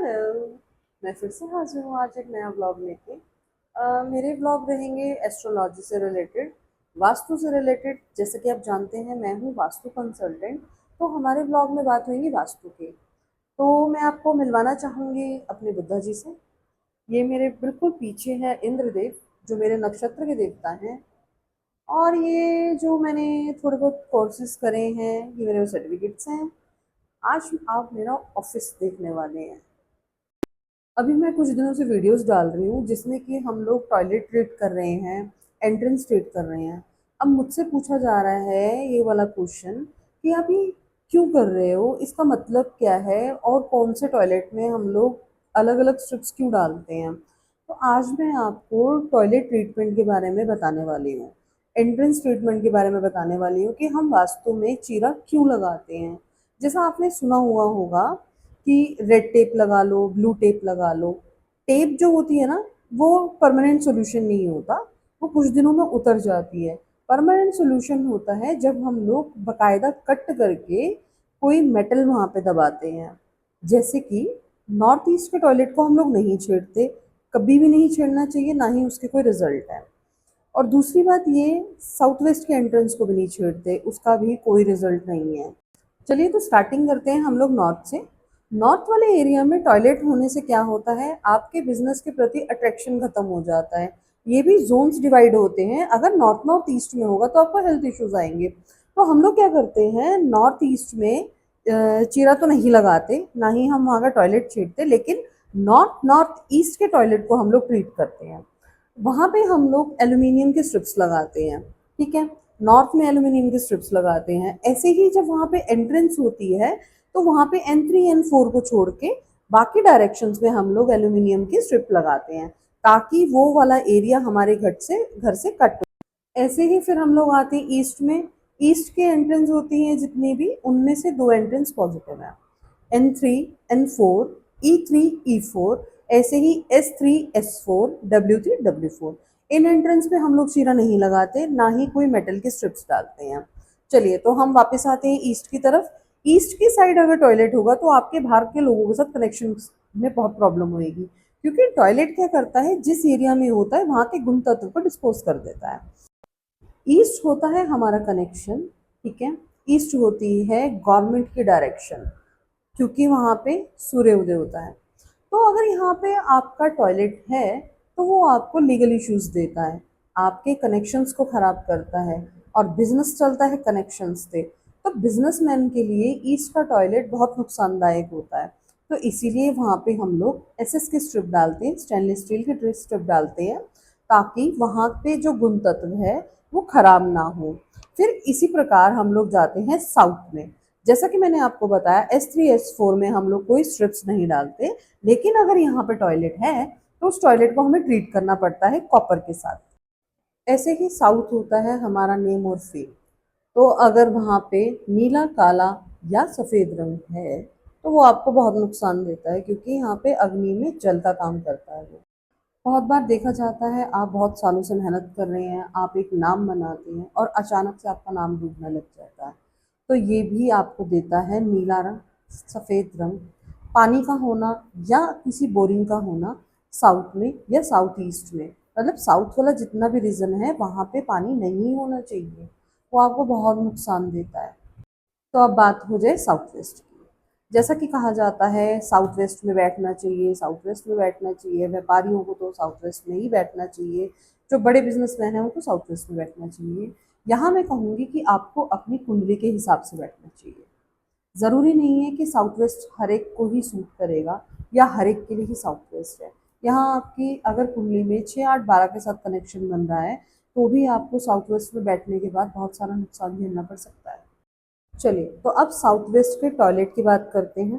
Hello. मैं फिर से हाजिर हूँ आज एक नया व्लॉग लेके। मेरे व्लॉग रहेंगे एस्ट्रोलॉजी से रिलेटेड, वास्तु से रिलेटेड। जैसे कि आप जानते हैं मैं हूँ वास्तु कंसल्टेंट, तो हमारे व्लॉग में बात होगी वास्तु की। तो मैं आपको मिलवाना चाहूँगी अपने बुद्धा जी से। ये मेरे बिल्कुल पीछे है इंद्रदेव, जो मेरे नक्षत्र के देवता हैं। और ये जो मैंने थोड़े बहुत कोर्सेज करे हैं, ये मेरे सर्टिफिकेट्स हैं। आज आप मेरा ऑफिस देखने वाले हैं। अभी मैं कुछ दिनों से वीडियोस डाल रही हूँ जिसमें कि हम लोग टॉयलेट ट्रीट कर रहे हैं, एंट्रेंस ट्रीट कर रहे हैं। अब मुझसे पूछा जा रहा है ये वाला क्वेश्चन कि आप ये क्यों कर रहे हो, इसका मतलब क्या है, और कौन से टॉयलेट में हम लोग अलग अलग स्ट्रिप्स क्यों डालते हैं। तो आज मैं आपको टॉयलेट ट्रीटमेंट के बारे में बताने वाली हूँ, एंट्रेंस ट्रीटमेंट के बारे में बताने वाली हूँ कि हम वास्तु में चीरा क्यों लगाते हैं। जैसा आपने सुना हुआ होगा कि रेड टेप लगा लो, ब्लू टेप लगा लो। टेप जो होती है ना, वो परमानेंट सॉल्यूशन नहीं होता, वो कुछ दिनों में उतर जाती है। परमानेंट सॉल्यूशन होता है जब हम लोग बकायदा कट करके कोई मेटल वहाँ पे दबाते हैं। जैसे कि नॉर्थ ईस्ट के टॉयलेट को हम लोग नहीं छेड़ते, कभी भी नहीं छेड़ना चाहिए, ना ही उसके कोई रिजल्ट है। और दूसरी बात ये, साउथ वेस्ट के एंट्रेंस को भी नहीं छेड़ते, उसका भी कोई रिजल्ट नहीं है। चलिए तो स्टार्टिंग करते हैं हम लोग नॉर्थ से। नॉर्थ वाले एरिया में टॉयलेट होने से क्या होता है, आपके बिजनेस के प्रति अट्रैक्शन खत्म हो जाता है। ये भी जोन्स डिवाइड होते हैं, अगर नॉर्थ नॉर्थ ईस्ट में होगा तो आपको हेल्थ इश्यूज आएंगे। तो हम लोग क्या करते हैं, नॉर्थ ईस्ट में चीरा तो नहीं लगाते, ना ही हम वहाँ का टॉयलेट छीटते, लेकिन नॉर्थ नॉर्थ ईस्ट के टॉयलेट को हम लोग ट्रीट करते हैं। वहाँ पे हम लोग एल्यूमिनियम के स्ट्रिप्स लगाते हैं, ठीक है। नॉर्थ में एल्यूमिनियम के स्ट्रिप्स लगाते हैं। ऐसे ही जब वहाँ पे एंट्रेंस होती है तो वहाँ पे N3 N4 को छोड़ के बाकी डायरेक्शंस में हम लोग एल्यूमिनियम की स्ट्रिप लगाते हैं, ताकि वो वाला एरिया हमारे घर से कट हो। ऐसे ही फिर हम लोग आते हैं ईस्ट में। ईस्ट के एंट्रेंस होती हैं जितनी भी, उनमें से दो एंट्रेंस पॉजिटिव है, N3 N4, E3 E4। ऐसे ही S3 S4, W3 W4। इन एंट्रेंस पे हम लोग चीरा नहीं लगाते, ना ही कोई मेटल के स्ट्रिप्स डालते हैं। चलिए तो हम वापस आते हैं ईस्ट की तरफ। ईस्ट की साइड अगर टॉयलेट होगा तो आपके बाहर के लोगों के साथ कनेक्शन में बहुत प्रॉब्लम होगी, क्योंकि टॉयलेट क्या करता है, जिस एरिया में होता है वहाँ के गुण तत्व को डिस्पोज कर देता है। ईस्ट होता है हमारा कनेक्शन, ठीक है। ईस्ट होती है गवर्नमेंट की डायरेक्शन, क्योंकि वहाँ पे सूर्य उदय होता है। तो अगर यहाँ पे आपका टॉयलेट है तो वो आपको लीगल इश्यूज देता है, आपके कनेक्शंस को ख़राब करता है, और बिजनेस चलता है कनेक्शंस से। तो बिजनेसमैन के लिए ईस्ट का टॉयलेट बहुत नुकसानदायक होता है। तो इसीलिए वहाँ पे हम लोग एसएस की स्ट्रिप डालते हैं, स्टेनलेस स्टील की स्ट्रिप डालते हैं, ताकि वहाँ पे जो गुण तत्व है वो खराब ना हो। फिर इसी प्रकार हम लोग जाते हैं साउथ में। जैसा कि मैंने आपको बताया, S3 S4 में हम लोग कोई स्ट्रिप्स नहीं डालते, लेकिन अगर यहाँ पे टॉयलेट है तो उस टॉयलेट को हमें ट्रीट करना पड़ता है कॉपर के साथ। ऐसे ही साउथ होता है हमारा नेम और फेम। तो अगर वहाँ पे नीला, काला या सफ़ेद रंग है तो वो आपको बहुत नुकसान देता है, क्योंकि यहाँ पे अग्नि में जल का काम करता है वो। बहुत बार देखा जाता है, आप बहुत सालों से मेहनत कर रहे हैं, आप एक नाम बनाते हैं और अचानक से आपका नाम डूबने लग जाता है। तो ये भी आपको देता है नीला रंग, सफ़ेद रंग, पानी का होना या किसी बोरिंग का होना साउथ में या साउथ ईस्ट में। मतलब साउथ वाला जितना भी रीजन है वहाँ पे पानी नहीं होना चाहिए, वो आपको बहुत नुकसान देता है। तो अब बात हो जाए साउथ वेस्ट की। जैसा कि कहा जाता है साउथ वेस्ट में बैठना चाहिए, साउथ वेस्ट में बैठना चाहिए, व्यापारियों को तो साउथ वेस्ट में ही बैठना चाहिए, जो बड़े बिजनेसमैन हैं उनको साउथ वेस्ट में बैठना चाहिए। यहाँ मैं कहूँगी कि आपको अपनी कुंडली के हिसाब से बैठना चाहिए। ज़रूरी नहीं है कि साउथ वेस्ट हर एक को ही सूट करेगा या हर एक के लिए ही साउथ वेस्ट है। यहाँ आपकी अगर कुंडली में 6 8 12 के साथ कनेक्शन बन रहा है तो भी आपको साउथ वेस्ट में बैठने के बाद बहुत सारा नुकसान झेलना पड़ सकता है। चलिए तो अब साउथ वेस्ट के टॉयलेट की बात करते हैं।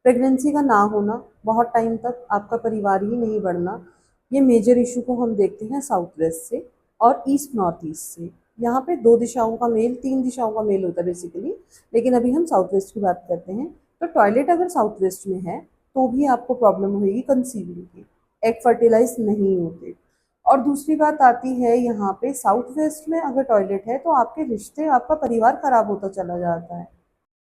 प्रेगनेंसी का ना होना, बहुत टाइम तक आपका परिवार ही नहीं बढ़ना, ये मेजर इशू को हम देखते हैं साउथ वेस्ट से और ईस्ट नॉर्थ ईस्ट से। यहाँ पे दो दिशाओं का मेल, तीन दिशाओं का मेल होता है बेसिकली, लेकिन अभी हम साउथ वेस्ट की बात करते हैं। तो टॉयलेट अगर साउथ वेस्ट में है तो भी आपको प्रॉब्लम होगी कंसीविंग की, एग फर्टिलाइज नहीं होते। और दूसरी बात आती है यहाँ पे साउथ वेस्ट में अगर टॉयलेट है तो आपके रिश्ते, आपका परिवार खराब होता चला जाता है।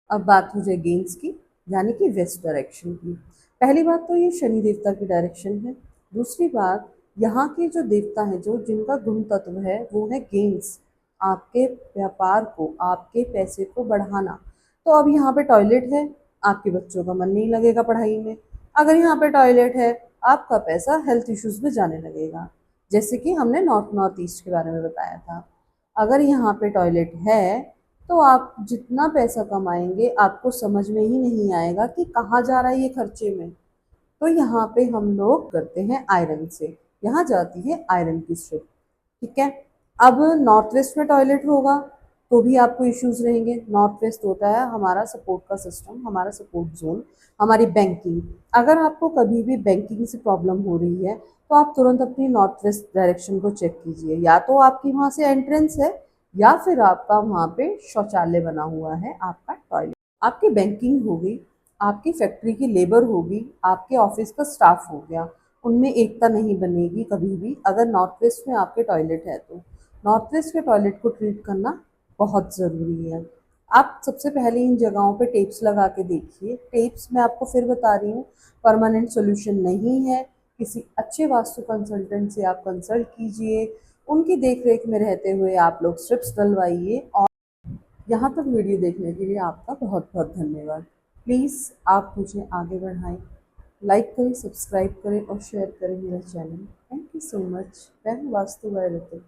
अब बात हो जाए गेंस की, यानी कि वेस्ट डायरेक्शन की। पहली बात तो ये शनि देवता की डायरेक्शन है। दूसरी बात, यहाँ के जो देवता हैं, जो जिनका गुण तत्व है वो है गेन्स, आपके व्यापार को, आपके पैसे को बढ़ाना। तो अब यहाँ पे टॉयलेट है, आपके बच्चों का मन नहीं लगेगा पढ़ाई में। अगर यहाँ पे टॉयलेट है, आपका पैसा हेल्थ इश्यूज में जाने लगेगा, जैसे कि हमने नॉर्थ नॉर्थ ईस्ट के बारे में बताया था। अगर यहाँ पे टॉयलेट है तो आप जितना पैसा कमाएंगे आपको समझ में ही नहीं आएगा कि कहाँ जा रहा है ये खर्चे में। तो यहाँ पे हम लोग करते हैं आयरन से, यहाँ जाती है आयरन की स्ट्रिप। ठीक है। अब नॉर्थ वेस्ट में टॉयलेट होगा तो भी आपको इश्यूज रहेंगे। नॉर्थ वेस्ट होता है हमारा सपोर्ट का सिस्टम, हमारा सपोर्ट जोन, हमारी बैंकिंग। अगर आपको कभी भी बैंकिंग से प्रॉब्लम हो रही है तो आप तुरंत अपनी नॉर्थ वेस्ट डायरेक्शन को चेक कीजिए, या तो आपकी वहाँ से एंट्रेंस है या फिर आपका वहाँ पे शौचालय बना हुआ है, आपका टॉयलेट। आपकी बैंकिंग होगी, आपकी फैक्ट्री की लेबर होगी, आपके ऑफिस का स्टाफ हो गया, उनमें एकता नहीं बनेगी कभी भी अगर नॉर्थ वेस्ट में आपके टॉयलेट है तो। नॉर्थ वेस्ट के टॉयलेट को ट्रीट करना बहुत ज़रूरी है। आप सबसे पहले इन जगहों पे टेप्स लगा के देखिए। टेप्स मैं आपको फिर बता रही हूँ, परमानेंट सोल्यूशन नहीं है। किसी अच्छे वास्तु कंसल्टेंट से आप कंसल्ट कीजिए, उनकी देख रेख में रहते हुए आप लोग स्ट्रिप्स डलवाइए। और यहाँ तक वीडियो देखने के लिए आपका बहुत बहुत धन्यवाद। प्लीज़ आप मुझे आगे बढ़ाएं, लाइक करें, सब्सक्राइब करें और शेयर करें मेरा channel. Thank you so much. मैं हूँ वास्तु बाय ऋतु।